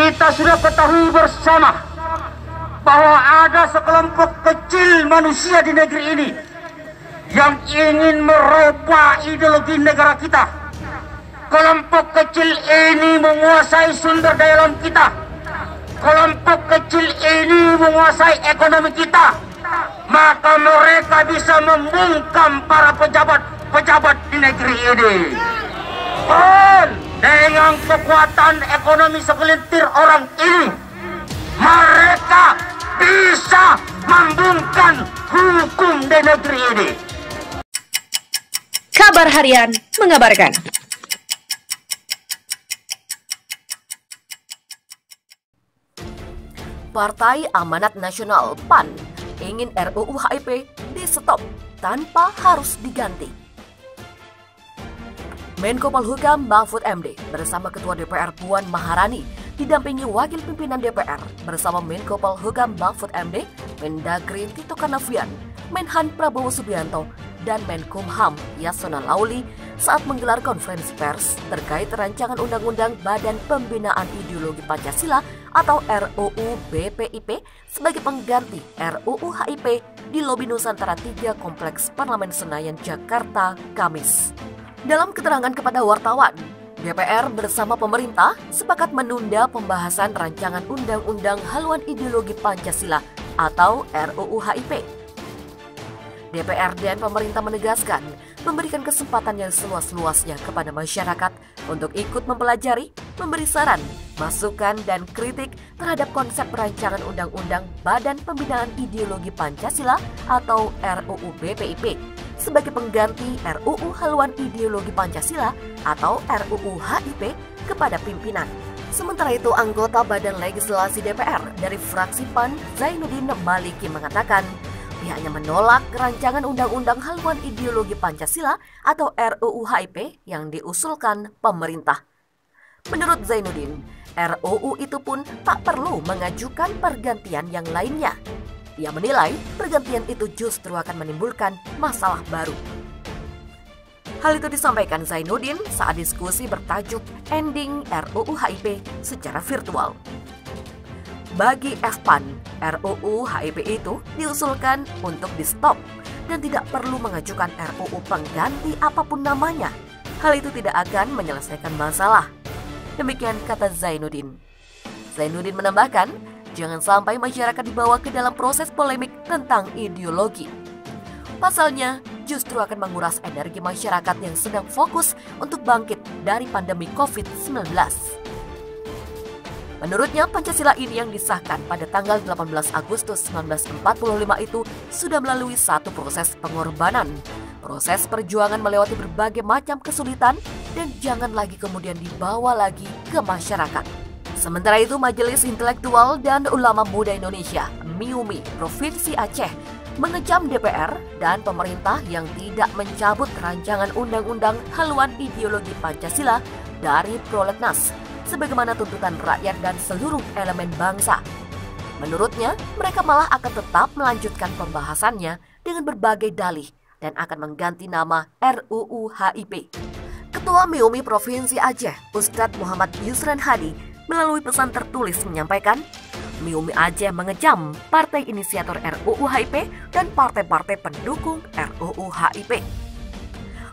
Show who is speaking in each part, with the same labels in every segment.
Speaker 1: Kita sudah ketahui bersama bahwa ada sekelompok kecil manusia di negeri ini yang ingin merubah ideologi negara kita. Kelompok kecil ini menguasai sumber daya alam kita. Kelompok kecil ini menguasai ekonomi kita. Maka mereka bisa membungkam para pejabat-pejabat di negeri ini. Dan dengan kekuatan ekonomi segelintir orang ini, mereka bisa membungkam hukum di negeri ini.
Speaker 2: Kabar Harian mengabarkan.
Speaker 3: Partai Amanat Nasional PAN ingin RUU HIP di-stop tanpa harus diganti. Menko Polhukam Mahfud MD bersama Ketua DPR Puan Maharani didampingi Wakil Pimpinan DPR bersama Menko Polhukam Mahfud MD, Mendagri Tito Karnavian, Menhan Prabowo Subianto, dan Menkumham Yasona Lauli saat menggelar konferensi pers terkait rancangan Undang-Undang Badan Pembinaan Ideologi Pancasila atau RUU BPIP sebagai pengganti RUU HIP di Lobi Nusantara 3 Kompleks Parlemen Senayan, Jakarta, Kamis. Dalam keterangan kepada wartawan, DPR bersama pemerintah sepakat menunda pembahasan rancangan Undang-Undang Haluan Ideologi Pancasila atau RUU HIP. DPR dan pemerintah menegaskan memberikan kesempatan yang seluas-luasnya kepada masyarakat untuk ikut mempelajari, memberi saran, masukan, dan kritik terhadap konsep rancangan Undang-Undang Badan Pembinaan Ideologi Pancasila atau RUU BPIP sebagai pengganti RUU Haluan Ideologi Pancasila atau RUU HIP kepada pimpinan. Sementara itu, anggota Badan Legislasi DPR dari fraksi PAN, Zainuddin Maliki, mengatakan pihaknya menolak rancangan Undang-Undang Haluan Ideologi Pancasila atau RUU HIP yang diusulkan pemerintah. Menurut Zainuddin, RUU itu pun tak perlu mengajukan pergantian yang lainnya. Ia menilai pergantian itu justru akan menimbulkan masalah baru. Hal itu disampaikan Zainuddin saat diskusi bertajuk Ending RUU HIP secara virtual. Bagi FPAN, RUU HIP itu diusulkan untuk di-stop dan tidak perlu mengajukan RUU pengganti apapun namanya. Hal itu tidak akan menyelesaikan masalah. Demikian kata Zainuddin. Zainuddin menambahkan, jangan sampai masyarakat dibawa ke dalam proses polemik tentang ideologi. Pasalnya, justru akan menguras energi masyarakat yang sedang fokus untuk bangkit dari pandemi COVID-19. Menurutnya, Pancasila ini yang disahkan pada tanggal 18 Agustus 1945 itu sudah melalui satu proses pengorbanan. Proses perjuangan melewati berbagai macam kesulitan dan jangan lagi kemudian dibawa lagi ke masyarakat. Sementara itu, Majelis Intelektual dan Ulama Muda Indonesia, MIUMI, Provinsi Aceh, mengecam DPR dan pemerintah yang tidak mencabut rancangan Undang-Undang Haluan Ideologi Pancasila dari Prolegnas sebagaimana tuntutan rakyat dan seluruh elemen bangsa. Menurutnya, mereka malah akan tetap melanjutkan pembahasannya dengan berbagai dalih dan akan mengganti nama RUU HIP. Ketua MIUMI Provinsi Aceh, Ustadz Muhammad Yusran Hadi, melalui pesan tertulis menyampaikan, MIUMI Aceh mengecam partai inisiator RUU HIP dan partai-partai pendukung RUU HIP.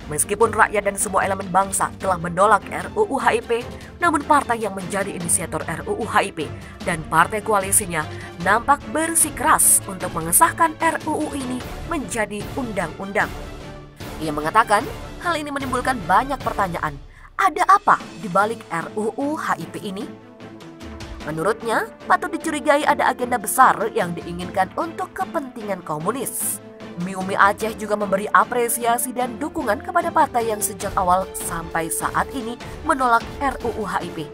Speaker 3: Meskipun rakyat dan semua elemen bangsa telah menolak RUU HIP, namun partai yang menjadi inisiator RUU HIP dan partai koalisinya nampak bersikeras untuk mengesahkan RUU ini menjadi undang-undang. Ia mengatakan, hal ini menimbulkan banyak pertanyaan. Ada apa di balik RUU HIP ini? Menurutnya, patut dicurigai ada agenda besar yang diinginkan untuk kepentingan komunis. MIUMI Aceh juga memberi apresiasi dan dukungan kepada partai yang sejak awal sampai saat ini menolak RUU HIP.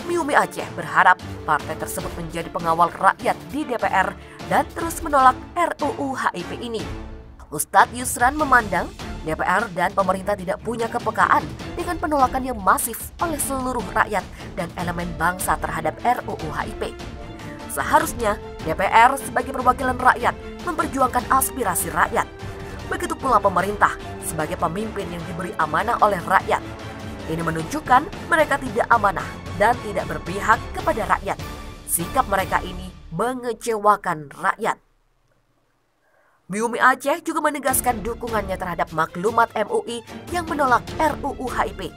Speaker 3: MIUMI Aceh berharap partai tersebut menjadi pengawal rakyat di DPR dan terus menolak RUU HIP ini. Ustadz Yusran memandang DPR dan pemerintah tidak punya kepekaan dengan penolakan yang masif oleh seluruh rakyat dan elemen bangsa terhadap RUU HIP. Seharusnya DPR sebagai perwakilan rakyat memperjuangkan aspirasi rakyat. Begitu pula pemerintah sebagai pemimpin yang diberi amanah oleh rakyat. Ini menunjukkan mereka tidak amanah dan tidak berpihak kepada rakyat. Sikap mereka ini mengecewakan rakyat. MIUMI Aceh juga menegaskan dukungannya terhadap maklumat MUI yang menolak RUU HIP,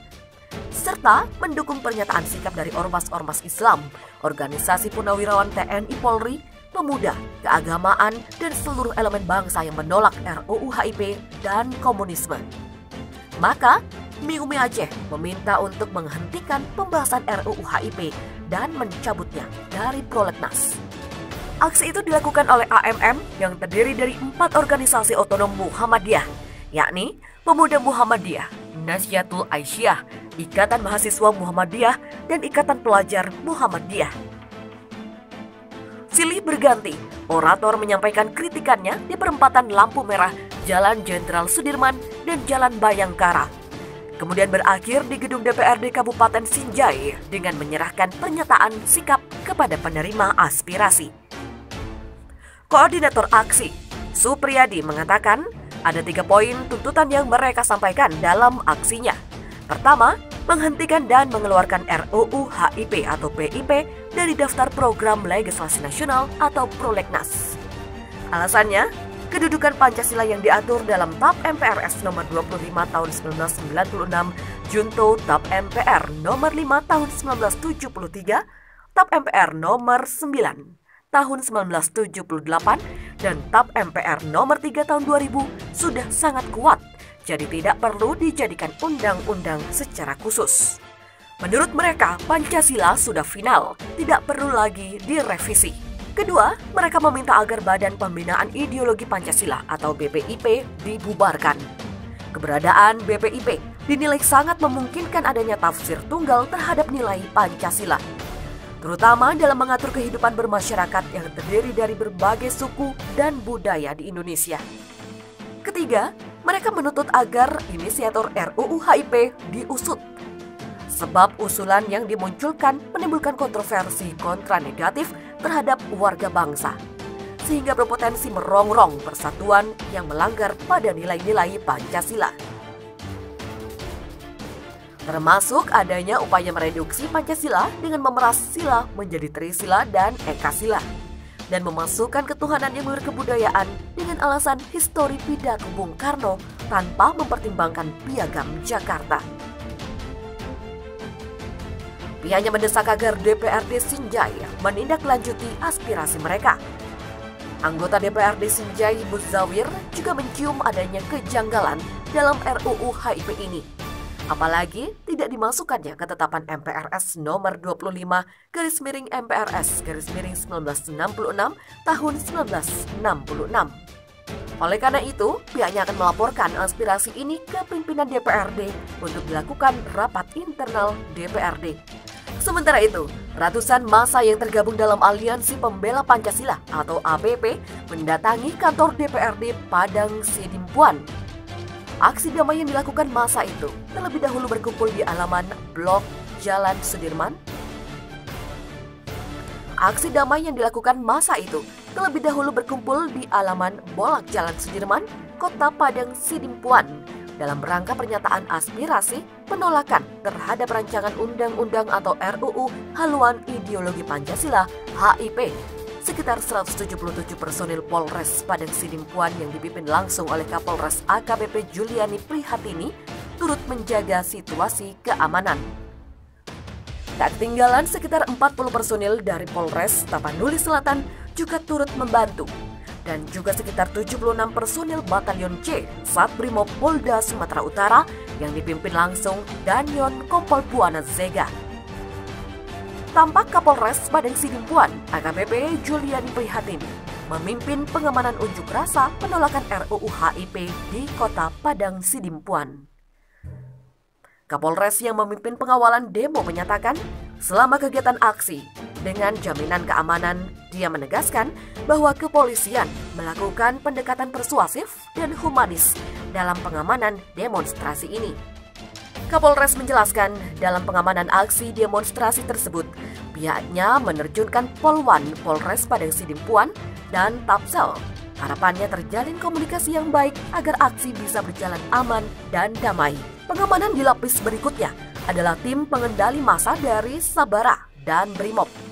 Speaker 3: serta mendukung pernyataan sikap dari ormas-ormas Islam, organisasi purnawirawan TNI Polri, pemuda, keagamaan, dan seluruh elemen bangsa yang menolak RUU HIP dan komunisme. Maka, MIUMI Aceh meminta untuk menghentikan pembahasan RUU HIP dan mencabutnya dari prolegnas. Aksi itu dilakukan oleh AMM yang terdiri dari 4 organisasi otonom Muhammadiyah, yakni Pemuda Muhammadiyah, Nahdlatul Aisyah, Ikatan Mahasiswa Muhammadiyah, dan Ikatan Pelajar Muhammadiyah. Silih berganti, orator menyampaikan kritikannya di perempatan lampu merah Jalan Jenderal Sudirman dan Jalan Bayangkara. Kemudian berakhir di gedung DPRD Kabupaten Sinjai dengan menyerahkan pernyataan sikap kepada penerima aspirasi. Koordinator aksi, Supriyadi, mengatakan ada 3 poin tuntutan yang mereka sampaikan dalam aksinya. Pertama, menghentikan dan mengeluarkan RUU HIP atau PIP dari daftar program legislasi nasional atau prolegnas. Alasannya, kedudukan Pancasila yang diatur dalam TAP MPRS nomor 25 tahun 1996, Junto TAP MPR nomor 5 tahun 1973, TAP MPR nomor 9 tahun 1978, dan TAP MPR nomor 3 tahun 2000 sudah sangat kuat, jadi tidak perlu dijadikan undang-undang secara khusus. Menurut mereka, Pancasila sudah final, tidak perlu lagi direvisi. Kedua, mereka meminta agar Badan Pembinaan Ideologi Pancasila atau BPIP dibubarkan. Keberadaan BPIP dinilai sangat memungkinkan adanya tafsir tunggal terhadap nilai Pancasila, terutama dalam mengatur kehidupan bermasyarakat yang terdiri dari berbagai suku dan budaya di Indonesia. Ketiga, mereka menuntut agar inisiator RUU HIP diusut, sebab usulan yang dimunculkan menimbulkan kontroversi kontra negatif terhadap warga bangsa, sehingga berpotensi merongrong persatuan yang melanggar pada nilai-nilai Pancasila. Termasuk adanya upaya mereduksi Pancasila dengan memeras sila menjadi Trisila dan Ekasila, dan memasukkan ketuhanan yang berkebudayaan dengan alasan histori pidato Bung Karno tanpa mempertimbangkan piagam Jakarta. Pihaknya mendesak agar DPRD Sinjai menindaklanjuti aspirasi mereka. Anggota DPRD Sinjai Muzawir juga mencium adanya kejanggalan dalam RUU HIP ini, apalagi tidak dimasukkannya ketetapan MPRS nomor 25 MPRS 1966 tahun 1966. Oleh karena itu, pihaknya akan melaporkan aspirasi ini ke pimpinan DPRD untuk dilakukan rapat internal DPRD. Sementara itu, ratusan massa yang tergabung dalam Aliansi Pembela Pancasila atau APP mendatangi kantor DPRD Padang Sidimpuan. Aksi damai yang dilakukan massa itu terlebih dahulu berkumpul di halaman Blok Jalan Sudirman. Aksi damai yang dilakukan massa itu terlebih dahulu berkumpul di halaman Bolak Jalan Sudirman, Kota Padang Sidimpuan, dalam rangka pernyataan aspirasi penolakan terhadap rancangan undang-undang atau RUU haluan ideologi Pancasila HIP. Sekitar 177 personil Polres Padang Sidimpuan yang dipimpin langsung oleh Kapolres AKBP Juliani Prihatini turut menjaga situasi keamanan. Tak ketinggalan, sekitar 40 personil dari Polres Tapanuli Selatan juga turut membantu, dan juga sekitar 76 personil Batalion C Satbrimob Polda Sumatera Utara yang dipimpin langsung Danyon Kompol Buana Zega. Tampak Kapolres Padang Sidimpuan AKBP Juliani Prihatini memimpin pengamanan unjuk rasa penolakan RUU HIP di Kota Padang Sidimpuan. Kapolres yang memimpin pengawalan demo menyatakan, selama kegiatan aksi, dengan jaminan keamanan, dia menegaskan bahwa kepolisian melakukan pendekatan persuasif dan humanis dalam pengamanan demonstrasi ini. Kapolres menjelaskan, dalam pengamanan aksi demonstrasi tersebut, pihaknya menerjunkan Polwan Polres Padang Sidimpuan dan Tapsel. Harapannya terjalin komunikasi yang baik agar aksi bisa berjalan aman dan damai. Pengamanan di lapis berikutnya adalah tim pengendali massa dari Sabara dan Brimob.